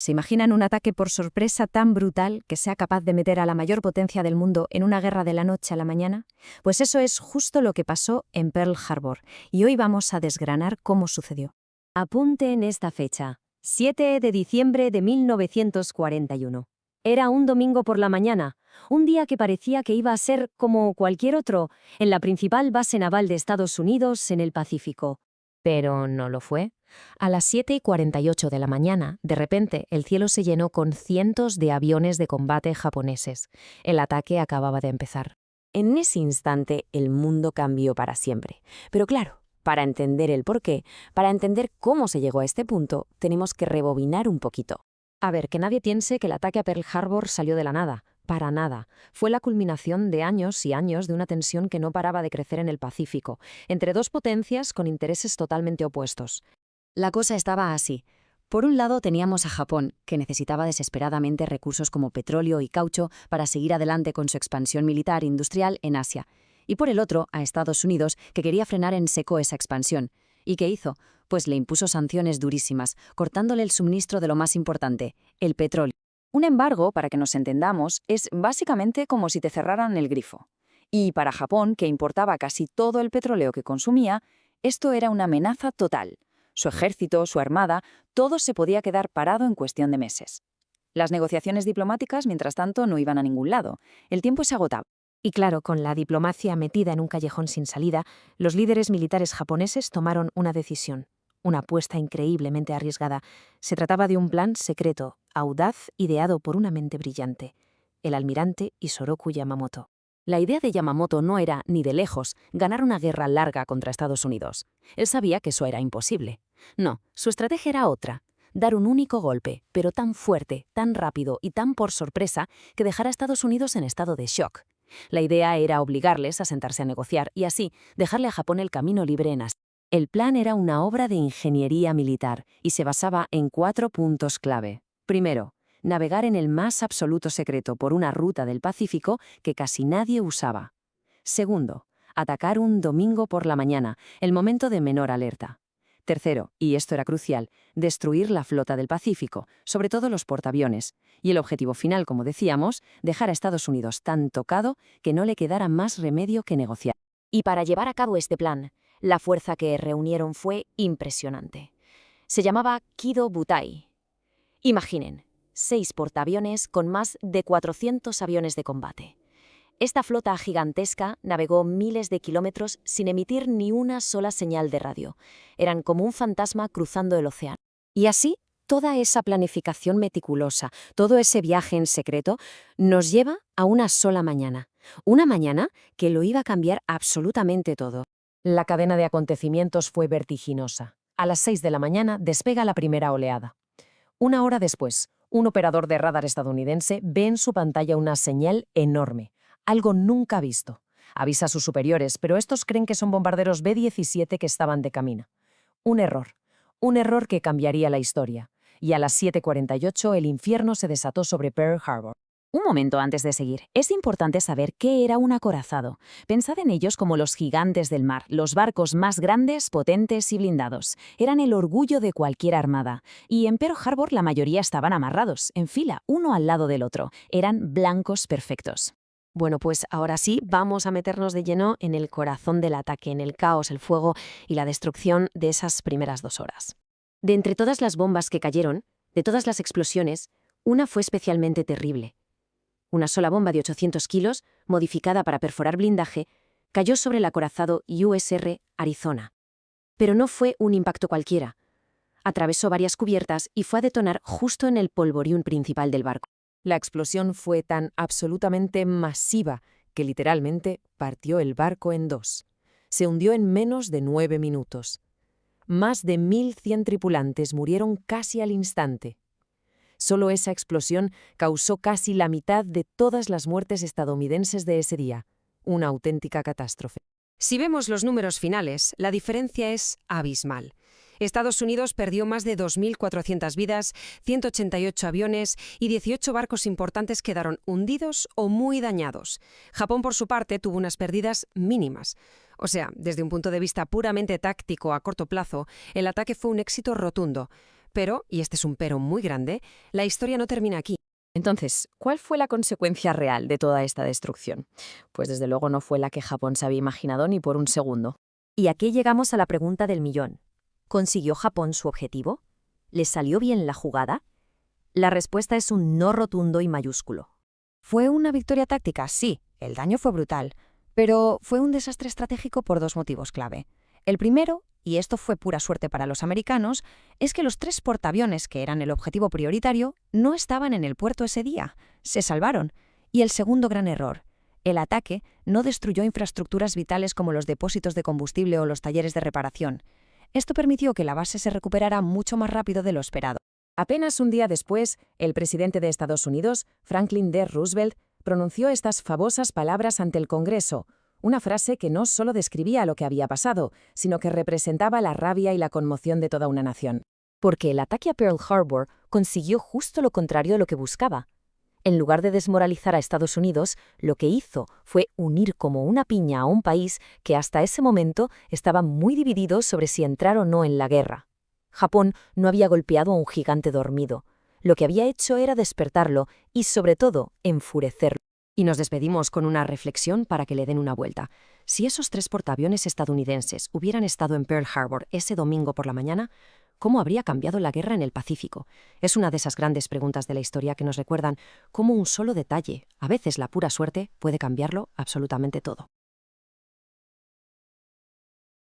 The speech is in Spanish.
¿Se imaginan un ataque por sorpresa tan brutal que sea capaz de meter a la mayor potencia del mundo en una guerra de la noche a la mañana? Pues eso es justo lo que pasó en Pearl Harbor, y hoy vamos a desgranar cómo sucedió. Apunte en esta fecha, 7 de diciembre de 1941. Era un domingo por la mañana, un día que parecía que iba a ser como cualquier otro, en la principal base naval de Estados Unidos en el Pacífico. Pero no lo fue. A las 7:48 de la mañana, de repente, el cielo se llenó con cientos de aviones de combate japoneses. El ataque acababa de empezar. En ese instante, el mundo cambió para siempre. Pero claro, para entender el porqué, para entender cómo se llegó a este punto, tenemos que rebobinar un poquito. A ver, que nadie piense que el ataque a Pearl Harbor salió de la nada. Para nada. Fue la culminación de años y años de una tensión que no paraba de crecer en el Pacífico, entre dos potencias con intereses totalmente opuestos. La cosa estaba así. Por un lado teníamos a Japón, que necesitaba desesperadamente recursos como petróleo y caucho para seguir adelante con su expansión militar industrial en Asia. Y por el otro, a Estados Unidos, que quería frenar en seco esa expansión. ¿Y qué hizo? Pues le impuso sanciones durísimas, cortándole el suministro de lo más importante, el petróleo. Un embargo, para que nos entendamos, es básicamente como si te cerraran el grifo. Y para Japón, que importaba casi todo el petróleo que consumía, esto era una amenaza total. Su ejército, su armada, todo se podía quedar parado en cuestión de meses. Las negociaciones diplomáticas, mientras tanto, no iban a ningún lado. El tiempo se agotaba. Y claro, con la diplomacia metida en un callejón sin salida, los líderes militares japoneses tomaron una decisión, una apuesta increíblemente arriesgada. Se trataba de un plan secreto, audaz, ideado por una mente brillante, el almirante Isoroku Yamamoto. La idea de Yamamoto no era, ni de lejos, ganar una guerra larga contra Estados Unidos. Él sabía que eso era imposible. No, su estrategia era otra. Dar un único golpe, pero tan fuerte, tan rápido y tan por sorpresa que dejara a Estados Unidos en estado de shock. La idea era obligarles a sentarse a negociar y así dejarle a Japón el camino libre en Asia. El plan era una obra de ingeniería militar y se basaba en 4 puntos clave. Primero, navegar en el más absoluto secreto por una ruta del Pacífico que casi nadie usaba. Segundo, atacar un domingo por la mañana, el momento de menor alerta. Tercero, y esto era crucial, destruir la flota del Pacífico, sobre todo los portaaviones. Y el objetivo final, como decíamos, dejar a Estados Unidos tan tocado que no le quedara más remedio que negociar. Y para llevar a cabo este plan, la fuerza que reunieron fue impresionante. Se llamaba Kido Butai. Imaginen, 6 portaaviones con más de 400 aviones de combate. Esta flota gigantesca navegó miles de kilómetros sin emitir ni una sola señal de radio. Eran como un fantasma cruzando el océano. Y así, toda esa planificación meticulosa, todo ese viaje en secreto, nos lleva a una sola mañana. Una mañana que lo iba a cambiar absolutamente todo. La cadena de acontecimientos fue vertiginosa. A las 6 de la mañana despega la primera oleada. Una hora después, un operador de radar estadounidense ve en su pantalla una señal enorme. Algo nunca visto. Avisa a sus superiores, pero estos creen que son bombarderos B-17 que estaban de camino. Un error que cambiaría la historia. Y a las 7:48 el infierno se desató sobre Pearl Harbor. Un momento antes de seguir, es importante saber qué era un acorazado. Pensad en ellos como los gigantes del mar, los barcos más grandes, potentes y blindados. Eran el orgullo de cualquier armada. Y en Pearl Harbor la mayoría estaban amarrados, en fila, uno al lado del otro. Eran blancos perfectos. Bueno, pues ahora sí, vamos a meternos de lleno en el corazón del ataque, en el caos, el fuego y la destrucción de esas primeras 2 horas. De entre todas las bombas que cayeron, de todas las explosiones, una fue especialmente terrible. Una sola bomba de 800 kilos, modificada para perforar blindaje, cayó sobre el acorazado USR Arizona. Pero no fue un impacto cualquiera. Atravesó varias cubiertas y fue a detonar justo en el polvorín principal del barco. La explosión fue tan absolutamente masiva que literalmente partió el barco en 2. Se hundió en menos de 9 minutos. Más de 1.100 tripulantes murieron casi al instante. Solo esa explosión causó casi la mitad de todas las muertes estadounidenses de ese día. Una auténtica catástrofe. Si vemos los números finales, la diferencia es abismal. Estados Unidos perdió más de 2.400 vidas, 188 aviones y 18 barcos importantes quedaron hundidos o muy dañados. Japón, por su parte, tuvo unas pérdidas mínimas. O sea, desde un punto de vista puramente táctico a corto plazo, el ataque fue un éxito rotundo. Pero, y este es un pero muy grande, la historia no termina aquí. Entonces, ¿cuál fue la consecuencia real de toda esta destrucción? Pues desde luego no fue la que Japón se había imaginado ni por un segundo. Y aquí llegamos a la pregunta del millón. ¿Consiguió Japón su objetivo? ¿Les salió bien la jugada? La respuesta es un no rotundo y mayúsculo. ¿Fue una victoria táctica? Sí, el daño fue brutal, pero fue un desastre estratégico por dos motivos clave. El primero, y esto fue pura suerte para los americanos, es que los 3 portaaviones que eran el objetivo prioritario no estaban en el puerto ese día. Se salvaron. Y el segundo gran error. El ataque no destruyó infraestructuras vitales como los depósitos de combustible o los talleres de reparación. Esto permitió que la base se recuperara mucho más rápido de lo esperado. Apenas un día después, el presidente de Estados Unidos, Franklin D. Roosevelt, pronunció estas famosas palabras ante el Congreso, una frase que no solo describía lo que había pasado, sino que representaba la rabia y la conmoción de toda una nación. Porque el ataque a Pearl Harbor consiguió justo lo contrario de lo que buscaba. En lugar de desmoralizar a Estados Unidos, lo que hizo fue unir como una piña a un país que hasta ese momento estaba muy dividido sobre si entrar o no en la guerra. Japón no había golpeado a un gigante dormido. Lo que había hecho era despertarlo y, sobre todo, enfurecerlo. Y nos despedimos con una reflexión para que le den una vuelta. Si esos 3 portaaviones estadounidenses hubieran estado en Pearl Harbor ese domingo por la mañana, ¿cómo habría cambiado la guerra en el Pacífico? Es una de esas grandes preguntas de la historia que nos recuerdan cómo un solo detalle, a veces la pura suerte, puede cambiarlo absolutamente todo.